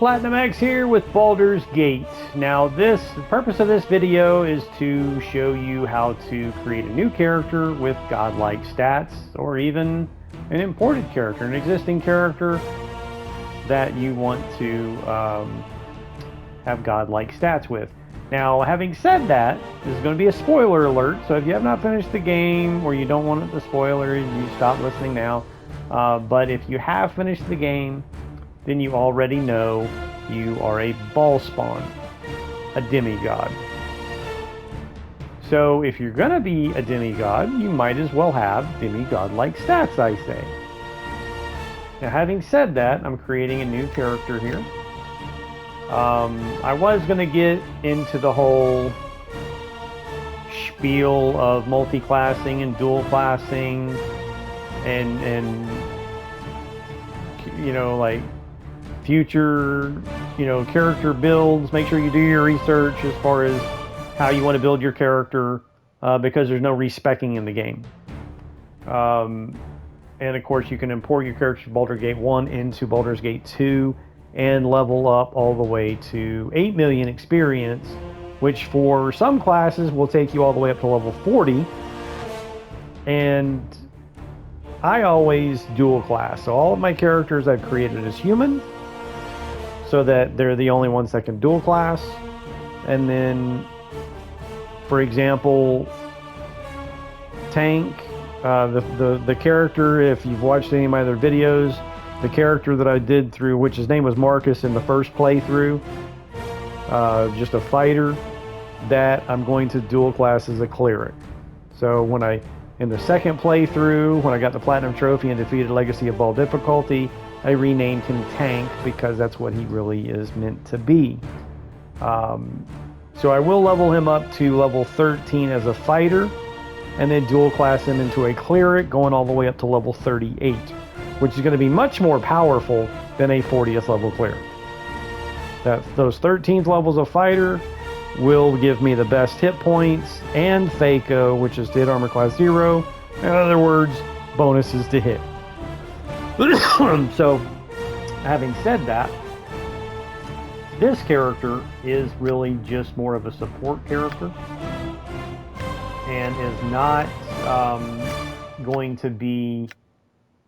Platinum X here with Baldur's Gate. Now the purpose of this video is to show you how to create a new character with godlike stats, or even an imported character, an existing character that you want to have godlike stats with. Now, having said that, this is going to be a spoiler alert, so if you have not finished the game or you don't want the spoiler, you stop listening now. But if you have finished the game, then you already know you are a ball spawn, a demigod. So if you're gonna be a demigod, you might as well have demigod-like stats, I say. Now, having said that, I'm creating a new character here. I was gonna get into the whole spiel of multi-classing and dual classing and you know, like future, you know, character builds. Make sure you do your research as far as how you want to build your character, because there's no respecing in the game. And of course, you can import your character from Baldur's Gate 1 into Baldur's Gate 2 and level up all the way to 8 million experience, which for some classes will take you all the way up to level 40. And I always dual class, so all of my characters I've created as human, so that they're the only ones that can dual class. And then, for example, Tank, the character, if you've watched any of my other videos, the character that I did through, which his name was Marcus in the first playthrough, just a fighter, that I'm going to dual class as a cleric. So in the second playthrough, when I got the Platinum Trophy and defeated Legacy of Ball difficulty, I renamed him Tank because that's what he really is meant to be. So I will level him up to level 13 as a fighter, and then dual class him into a cleric, going all the way up to level 38, which is going to be much more powerful than a 40th level cleric. Those 13th levels of fighter will give me the best hit points and FACO, which is to hit armor class 0. In other words, bonuses to hit. So, having said that, this character is really just more of a support character and is not going to be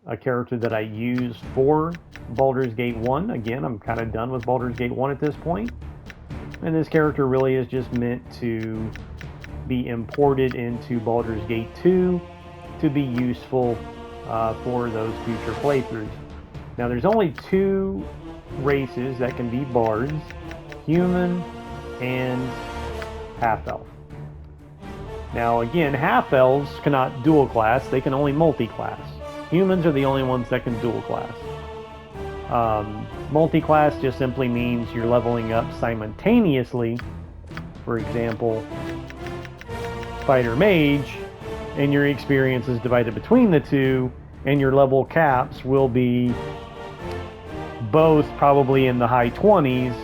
a character that I use for Baldur's Gate 1. Again, I'm kind of done with Baldur's Gate 1 at this point. And this character really is just meant to be imported into Baldur's Gate 2 to be useful for those future playthroughs. Now, there's only two races that can be bards: human and half-elf. Now, again, half-elves cannot dual class, they can only multi-class. Humans are the only ones that can dual class. Multi-class just simply means you're leveling up simultaneously. For example, fighter mage, and your experience is divided between the two, and your level caps will be both probably in the high 20s,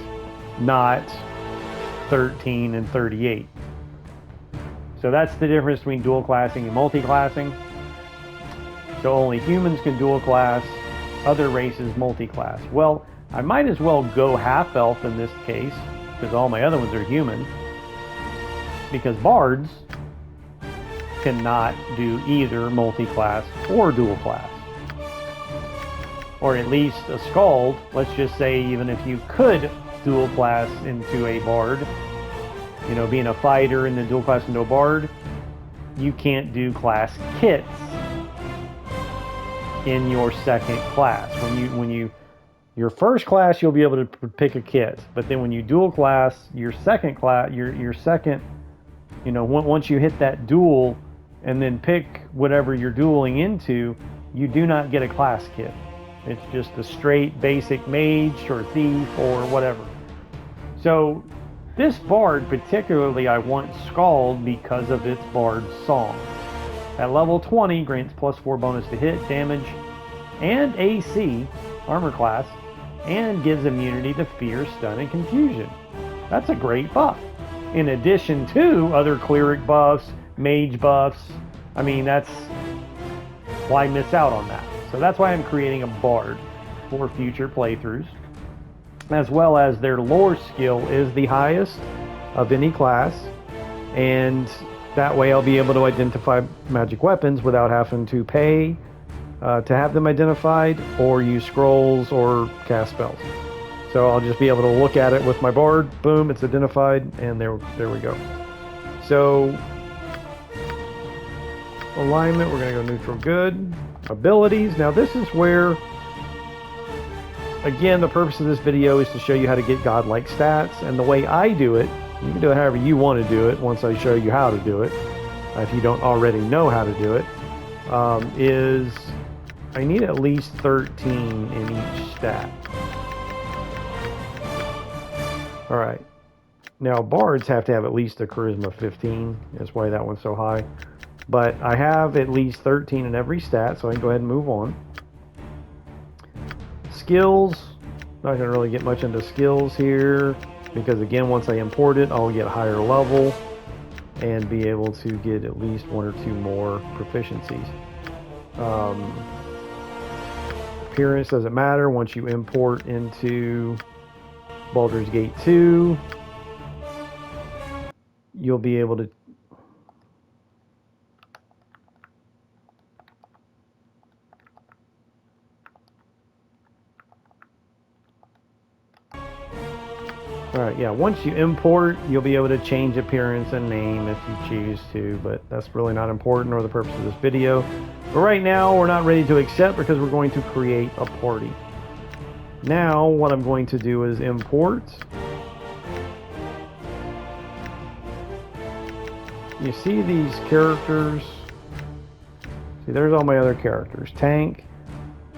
not 13 and 38. So that's the difference between dual classing and multi-classing. So only humans can dual class, other races multi-class. Well, I might as well go half-elf in this case, because all my other ones are human, because bards cannot do either multi-class or dual class. Or at least a skald. Let's just say, even if you could dual class into a bard, you know, being a fighter and then dual class into a bard, you can't do class kits in your second class. Your first class, you'll be able to pick a kit, but then when you dual class your second class, your second, you know, once you hit that duel and then pick whatever you're dueling into, you do not get a class kit. It's just a straight basic mage or thief or whatever. So this bard particularly, I want skald because of its bard song. At level 20, grants +4 bonus to hit, damage, and AC, armor class, and gives immunity to fear, stun, and confusion. That's a great buff. In addition to other cleric buffs, mage buffs. I mean, why miss out on that? So that's why I'm creating a bard for future playthroughs. as well as their lore skill is the highest of any class, and that way I'll be able to identify magic weapons without having to pay to have them identified or use scrolls or cast spells. So I'll just be able to look at it with my bard, boom, it's identified, and there we go. So alignment, we're going to go neutral good. Abilities, now this is where, again, the purpose of this video is to show you how to get godlike stats, and the way I do it, you can do it however you want to do it once I show you how to do it, if you don't already know how to do it, is I need at least 13 in each stat. Alright, now bards have to have at least a charisma 15, that's why that one's so high. But I have at least 13 in every stat, so I can go ahead and move on. Skills, not going to really get much into skills here, because again, once I import it, I'll get a higher level and be able to get at least 1 or 2 more proficiencies. Appearance doesn't matter once you import into Baldur's Gate 2. You'll be able to Alright, yeah, once you import, you'll be able to change appearance and name if you choose to, but that's really not important or the purpose of this video. But right now, we're not ready to accept because we're going to create a party. Now, what I'm going to do is import. You see these characters? See, there's all my other characters. Tank.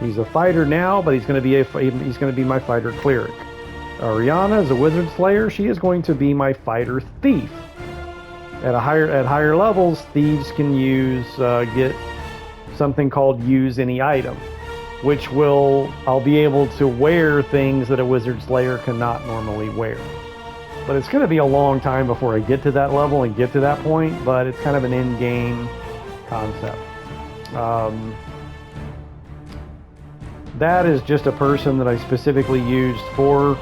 He's a fighter now, but he's going to be my fighter cleric. Ariana is a wizard slayer. She is going to be my fighter thief. At higher levels, thieves can get something called use any item, which I'll be able to wear things that a wizard slayer cannot normally wear. But it's going to be a long time before I get to that level and get to that point, but it's kind of an in-game concept. That is just a person that I specifically used for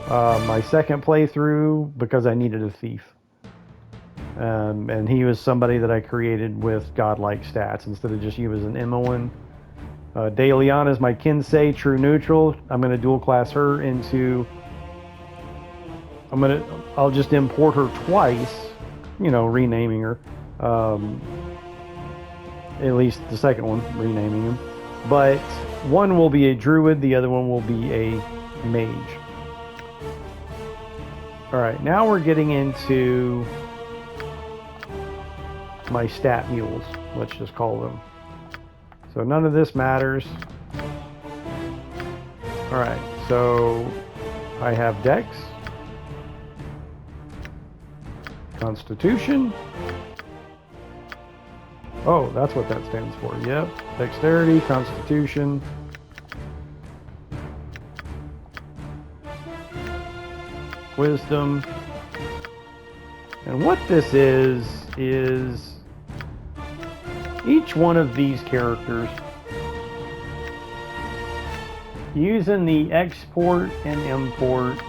my second playthrough because I needed a thief. And he was somebody that I created with godlike stats instead of just using Imoen. Deliana is my Kinsei, true neutral. I'm going to dual class her into... I'll just import her twice, renaming her. At least the second one, renaming him. But one will be a druid, the other one will be a mage. Alright, now we're getting into my stat mules, let's just call them. So none of this matters. Alright, so I have Dex, Constitution. Oh, that's what that stands for. Yep. Dexterity, Constitution. Wisdom. And what this is each one of these characters, using the export and import,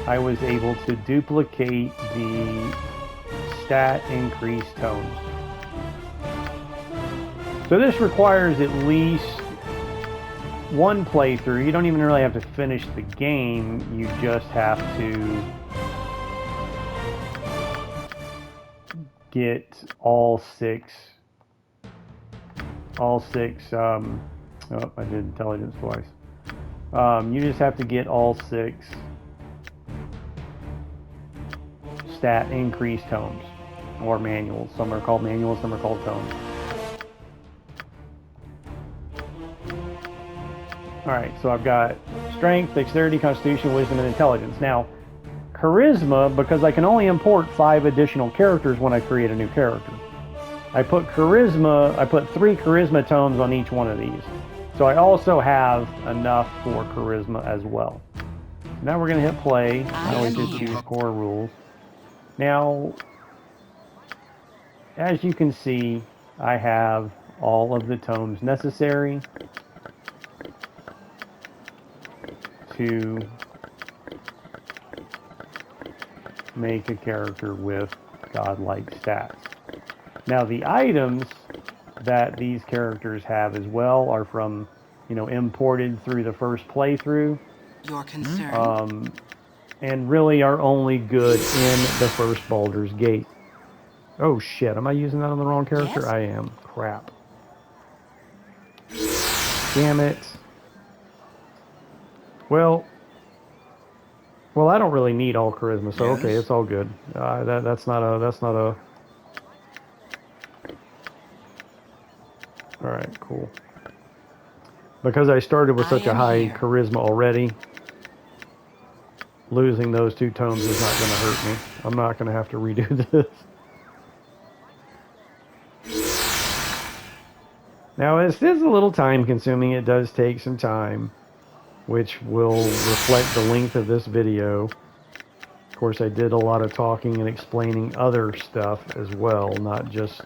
I was able to duplicate the stat increase tones. So this requires at least one playthrough. You don't even really have to finish the game. You just have to get all six. Oh, I did intelligence twice. You just have to get all 6 stat increase tones, or manuals. Some are called manuals, some are called tones. Alright, so I've got strength, dexterity, constitution, wisdom, and intelligence. Now, charisma, because I can only import 5 additional characters when I create a new character. I put 3 charisma tones on each one of these. So I also have enough for charisma as well. Now we're going to hit play. I always just choose core rules. Now, as you can see, I have all of the tones necessary. to make a character with godlike stats. Now the items that these characters have as well are from, imported through the first playthrough. Your concern? And really are only good in the first Baldur's Gate. Oh shit, am I using that on the wrong character? Yes? I am. Crap. Damn it. Well, I don't really need all charisma, so okay, it's all good. That's not a. All right, cool. Because I started with such a high charisma already, losing those 2 tomes is not going to hurt me. I'm not going to have to redo this. Now, this is a little time consuming. It does take some time, which will reflect the length of this video. Of course, I did a lot of talking and explaining other stuff as well, not just...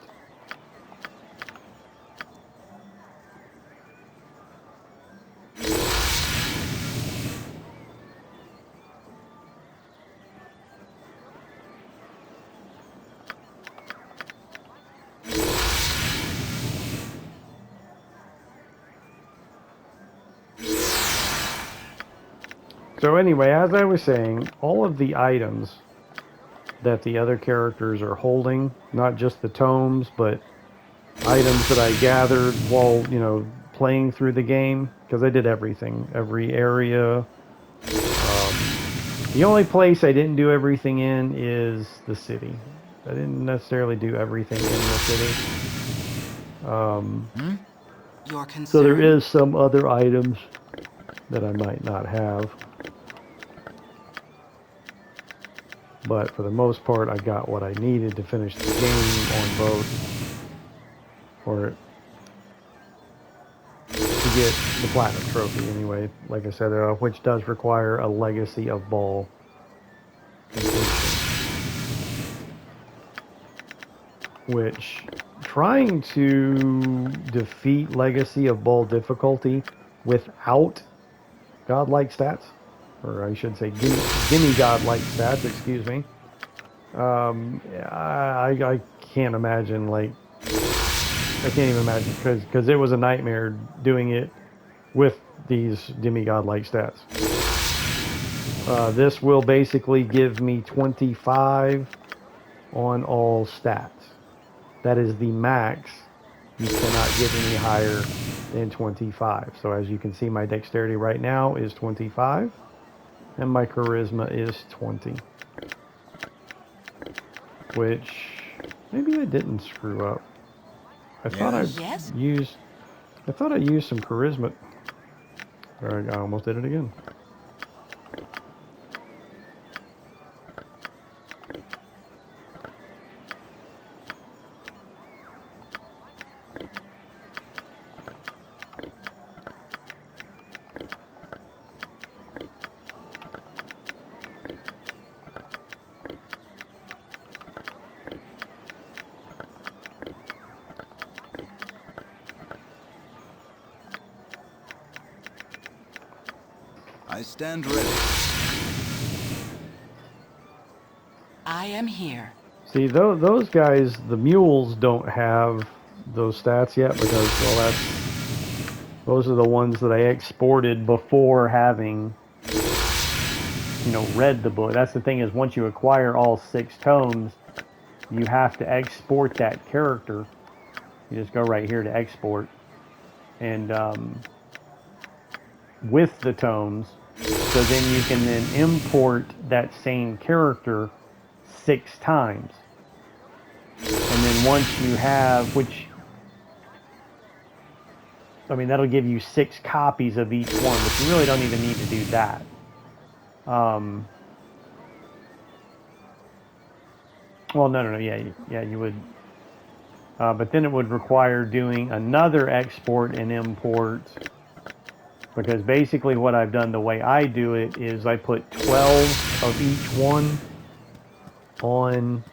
So anyway, as I was saying, all of the items that the other characters are holding, not just the tomes, but items that I gathered while, playing through the game, because I did everything, every area. The only place I didn't do everything in is the city. I didn't necessarily do everything in the city. So there is some other items that I might not have. But for the most part, I got what I needed to finish the game on both, or to get the Platinum Trophy anyway, like I said, which does require a Legacy of Ball completion. Which, trying to defeat Legacy of Ball difficulty without godlike stats, or I should say demigod-like stats, excuse me. I can't imagine, I can't even imagine, because it was a nightmare doing it with these demigod-like stats. This will basically give me 25 on all stats. That is the max. You cannot get any higher than 25. So as you can see, my dexterity right now is 25. And my charisma is 20. Which, maybe I didn't screw up. I thought I used some charisma. I almost did it again. I stand ready. I am here. See, those guys, the mules, don't have those stats yet because, well, those are the ones that I exported before having, read the book. That's the thing, is once you acquire all 6 tomes, you have to export that character. You just go right here to export. And with the tomes, so then you can then import that same character 6 times. And then once you have, that'll give you 6 copies of each one, but you really don't even need to do that. Well, no, yeah, you would. But then it would require doing another export and import, because basically what I've done, the way I do it, is I put 12 of each one on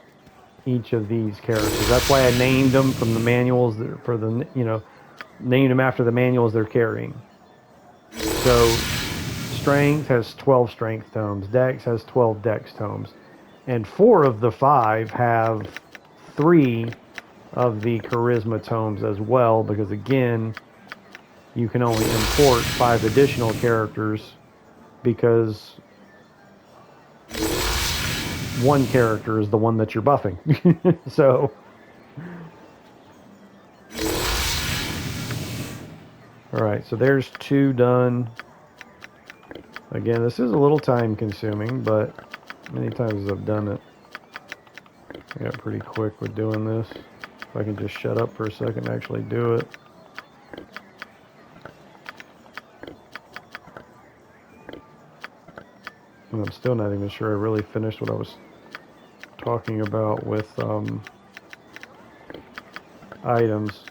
each of these characters. That's why I named them from the manuals named them after the manuals they're carrying. So Strength has 12 Strength tomes. Dex has 12 Dex tomes. And 4 of the 5 have 3 of the Charisma tomes as well, because again, you can only import 5 additional characters because one character is the one that you're buffing. So, alright, so there's 2 done. Again, this is a little time consuming, but many times as I've done it, I got pretty quick with doing this. If I can just shut up for a second and actually do it. And I'm still not even sure I really finished what I was talking about with items.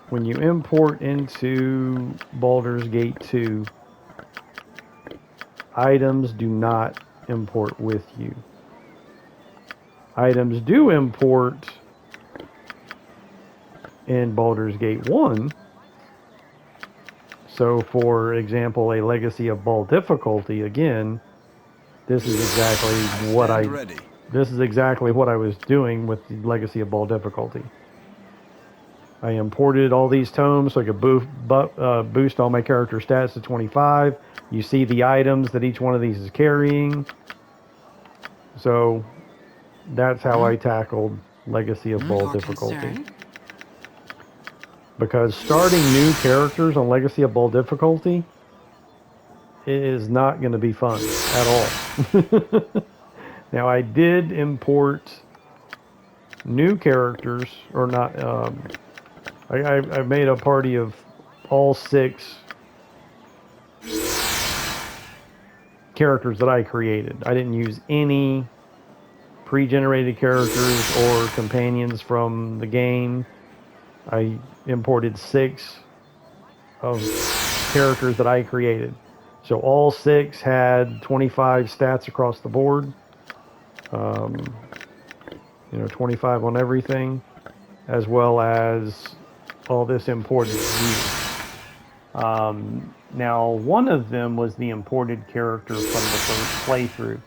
When you import into Baldur's Gate 2, items do not import with you. Items do import in Baldur's Gate 1. So, for example, a Legacy of Ball difficulty, again, this is exactly what I was doing with the Legacy of Ball difficulty. I imported all these tomes so I could boost all my character stats to 25. You see the items that each one of these is carrying. So that's how I tackled Legacy of Ball difficulty. Because starting new characters on Legacy of Ball difficulty is not going to be fun at all. Now, I did import new characters, or not. I made a party of all 6 characters that I created. I didn't use any pre-generated characters or companions from the game. I imported 6 of characters that I created. So all 6 had 25 stats across the board. 25 on everything, as well as all this imported gear. Now, one of them was the imported character from the first playthrough.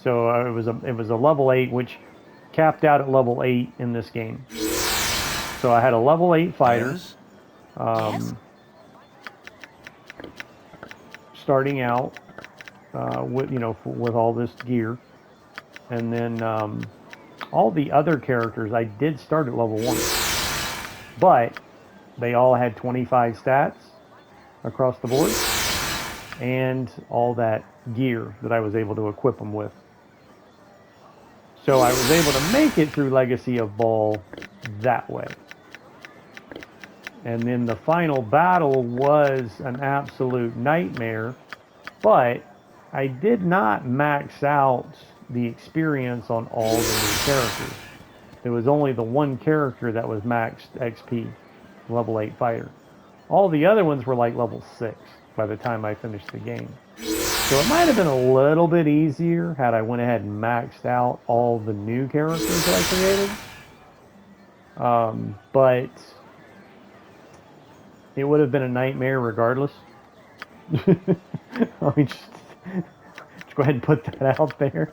So it was a level 8, which capped out at level 8 in this game. So I had a level 8 fighter, starting out with all this gear, and then all the other characters I did start at level 1, but they all had 25 stats across the board, and all that gear that I was able to equip them with. So I was able to make it through Legacy of Ball that way. And then the final battle was an absolute nightmare, but I did not max out the experience on all the new characters. There was only the one character that was maxed XP, level 8 fighter. All the other ones were like level 6 by the time I finished the game. So it might have been a little bit easier had I went ahead and maxed out all the new characters that I created. But it would have been a nightmare regardless. Let me just go ahead and put that out there.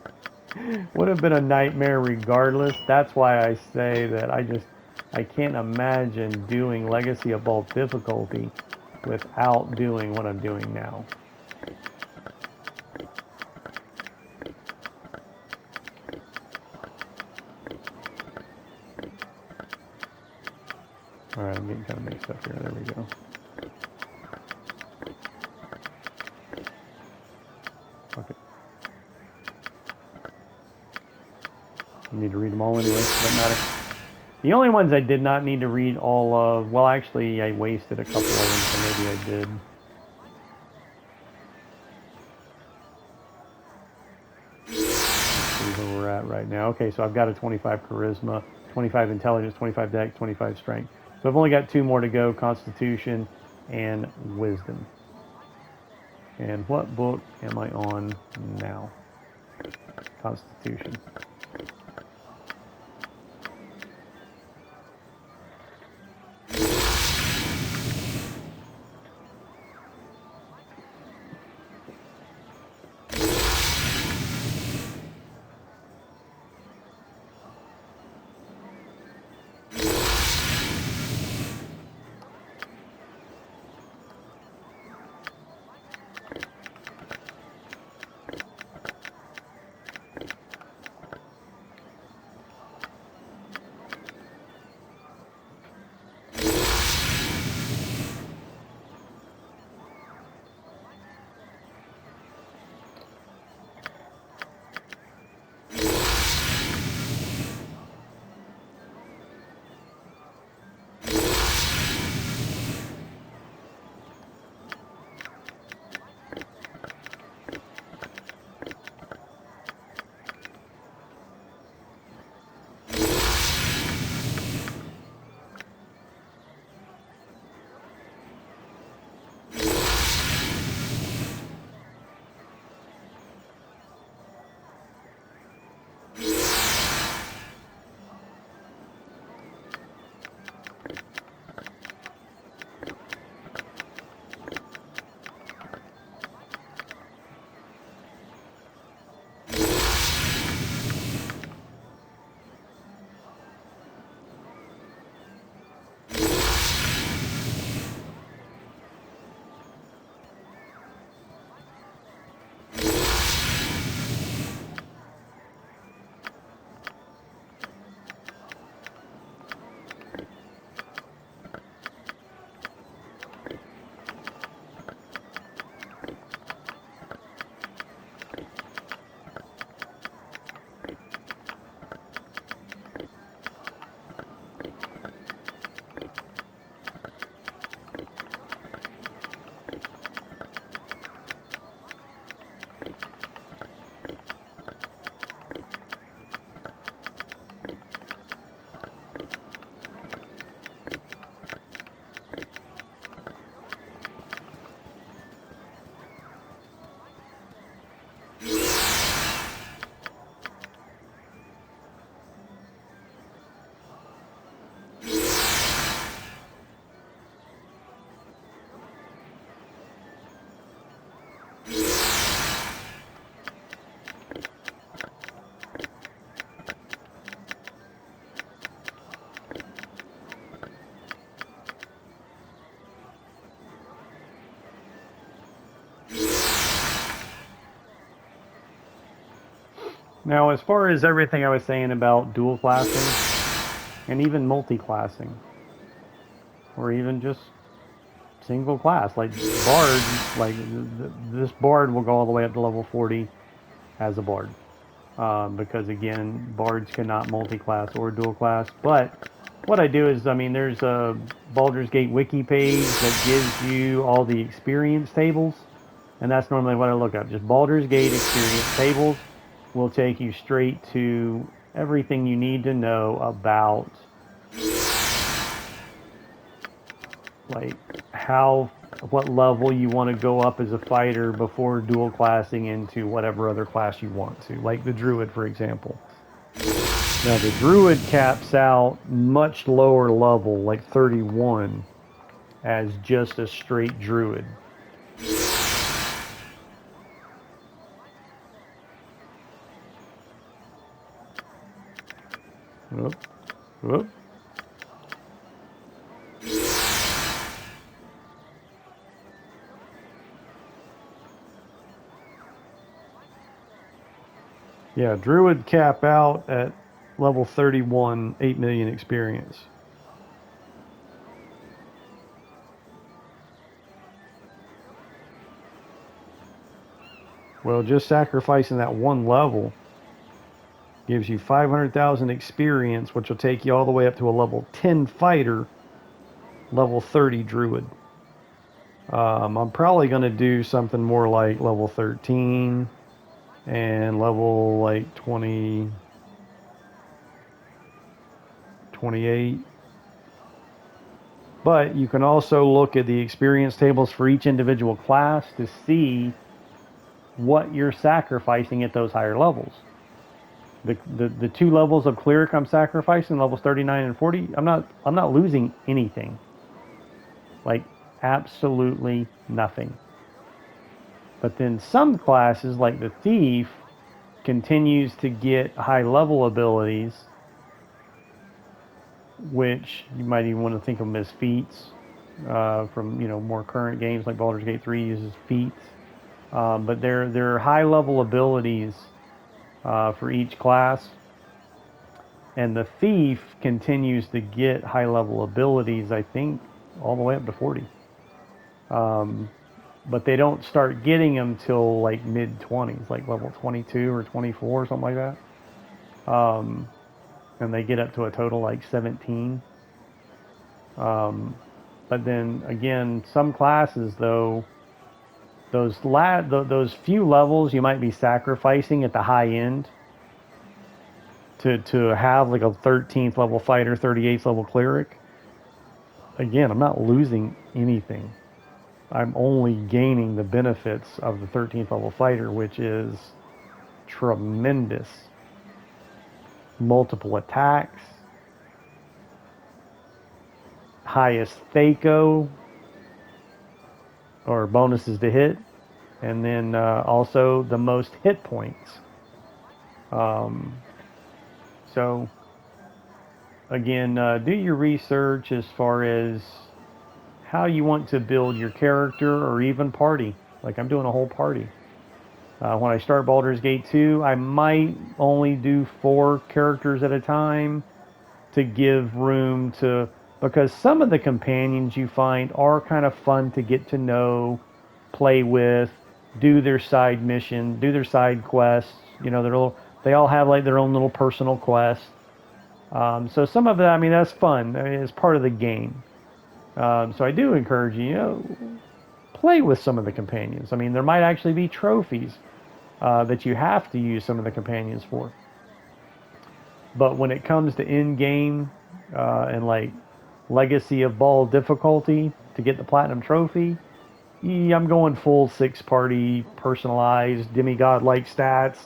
Would have been a nightmare regardless. That's why I say that I can't imagine doing Legacy of Ball difficulty without doing what I'm doing now. Alright, I'm getting kind of mixed up here. There we go. Okay. You need to read them all anyway, doesn't matter. The only ones I did not need to read all of, well, actually, I wasted a couple of them, so maybe I did. Let's see where we're at right now. Okay, so I've got a 25 charisma, 25 intelligence, 25 dex, 25 strength. So I've only got 2 more to go, Constitution and Wisdom. And what book am I on now? Constitution. Now, as far as everything I was saying about dual classing and even multi-classing, or even just single class, like Bard, like this Bard will go all the way up to level 40 as a Bard. Because again, Bards cannot multi-class or dual class. But what I do is, I mean, there's a Baldur's Gate wiki page that gives you all the experience tables, and that's normally what I look up. Just Baldur's Gate experience tables will take you straight to everything you need to know about, like, what level you want to go up as a fighter before dual classing into whatever other class you want to, like the Druid, for example. Now the Druid caps out much lower level, like 31, as just a straight Druid. Whoop, whoop. Yeah, Druid cap out at level 31, 8 million experience. Well, just sacrificing that one level gives you 500,000 experience, which will take you all the way up to a level 10 fighter, level 30 Druid. I'm probably going to do something more like level 13 and level like 20, 28. But you can also look at the experience tables for each individual class to see what you're sacrificing at those higher levels. The two levels of cleric I'm sacrificing, levels 39 and 40, I'm not losing anything. Like absolutely nothing. But then some classes, like the thief, continues to get high level abilities, which you might even want to think of them as feats. From more current games like Baldur's Gate 3 uses feats, but they're high level abilities for each class, and the thief continues to get high level abilities. I think all the way up to 40, but they don't start getting them till like mid 20s, like level 22 or 24, something like that, and they get up to a total like 17. But then again, some classes though, those few levels you might be sacrificing at the high end to have like a 13th level fighter, 38th level cleric. Again, I'm not losing anything. I'm only gaining the benefits of the 13th level fighter, which is tremendous. Multiple attacks, highest Thaco, or bonuses to hit, and then also the most hit points. So again, do your research as far as how you want to build your character or even party. Like I'm doing a whole party. When I start Baldur's Gate 2, I might only do 4 characters at a time to give room to, because some of the companions you find are kind of fun to get to know, play with, do their side mission, do their side quests. They all have like their own little personal quest. So some of that, I mean, that's fun. I mean, it's part of the game. So I do encourage you, play with some of the companions. I mean, there might actually be trophies that you have to use some of the companions for. But when it comes to in-game and like Legacy of Ball difficulty to get the Platinum Trophy, I'm going full 6-party, personalized, demigod-like stats,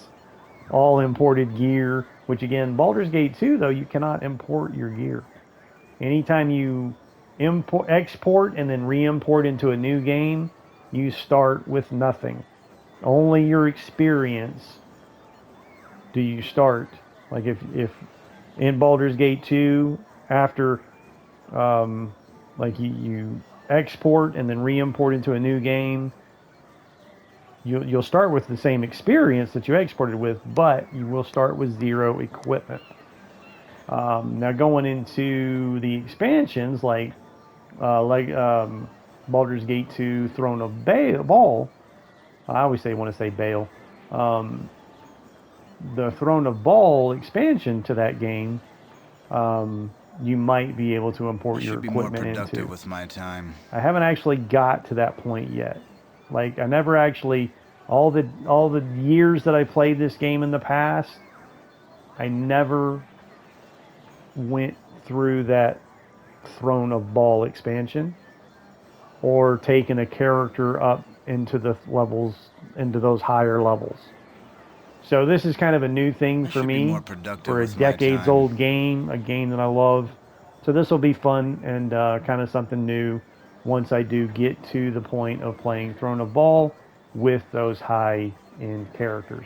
all imported gear, which again, Baldur's Gate 2, though, you cannot import your gear. Anytime you export and then re-import into a new game, you start with nothing. Only your experience do you start. Like if in Baldur's Gate 2, after like you export and then re-import into a new game, you'll start with the same experience that you exported with, but you will start with 0 equipment. Now going into the expansions like Baldur's Gate 2, Throne of Baal. I always want to say Baal. The Throne of Baal expansion to that game, you might be able to import your equipment into. With my time. I haven't actually got to that point yet. Like I never actually, all the years that I played this game in the past, I never went through that Throne of Baal expansion or taken a character up into the levels, into those higher levels. So this is kind of a new thing for me, for a decades-old game, a game that I love. So this will be fun and kind of something new once I do get to the point of playing Throne of Baal with those high-end characters.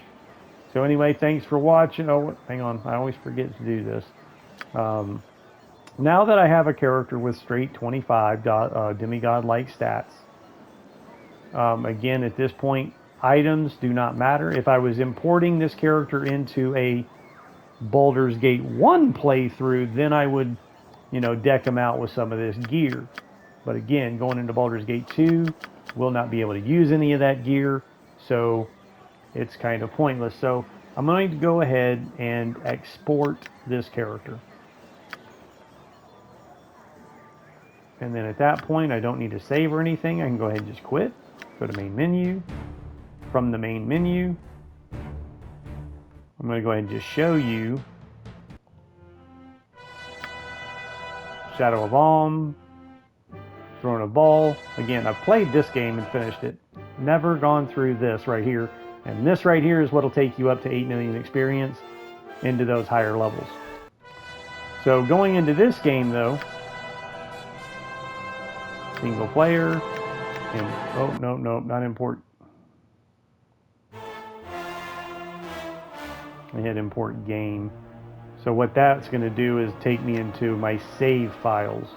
So anyway, thanks for watching. Oh, hang on, I always forget to do this. Now that I have a character with straight 25 demigod-like stats, again, at this point, items do not matter. If I was importing this character into a Baldur's Gate 1 playthrough, then I would, deck him out with some of this gear. But again, going into Baldur's Gate 2, will not be able to use any of that gear, so it's kind of pointless. So I'm going to go ahead and export this character. And then at that point, I don't need to save or anything. I can go ahead and just quit. Go to main menu. From the main menu, I'm going to go ahead and just show you Shadow of Alm, Throne of Baal. Again, I've played this game and finished it. Never gone through this right here. And this right here is what will take you up to 8 million experience into those higher levels. So going into this game though, single player, and oh, no, not import. I hit import game. So what that's going to do is take me into my save files.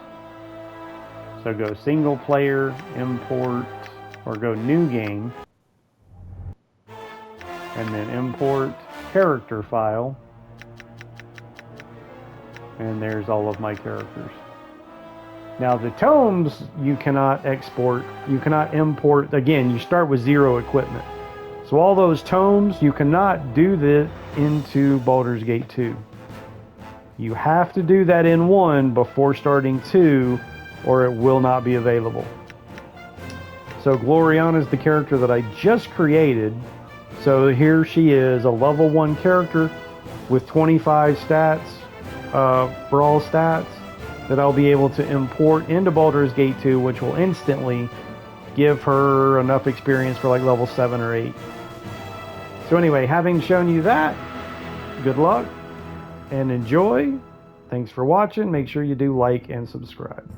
So go single player, import, or go new game, and then import character file, and there's all of my characters. Now the tomes you cannot export, you cannot import. Again, you start with 0 equipment. So all those tomes, you cannot do that into Baldur's Gate 2. You have to do that in 1 before starting 2, or it will not be available. So Gloriana is the character that I just created. So here she is, a level 1 character with 25 stats, brawl stats, that I'll be able to import into Baldur's Gate 2, which will instantly give her enough experience for like level 7 or 8. So anyway, having shown you that, good luck and enjoy. Thanks for watching. Make sure you do like and subscribe.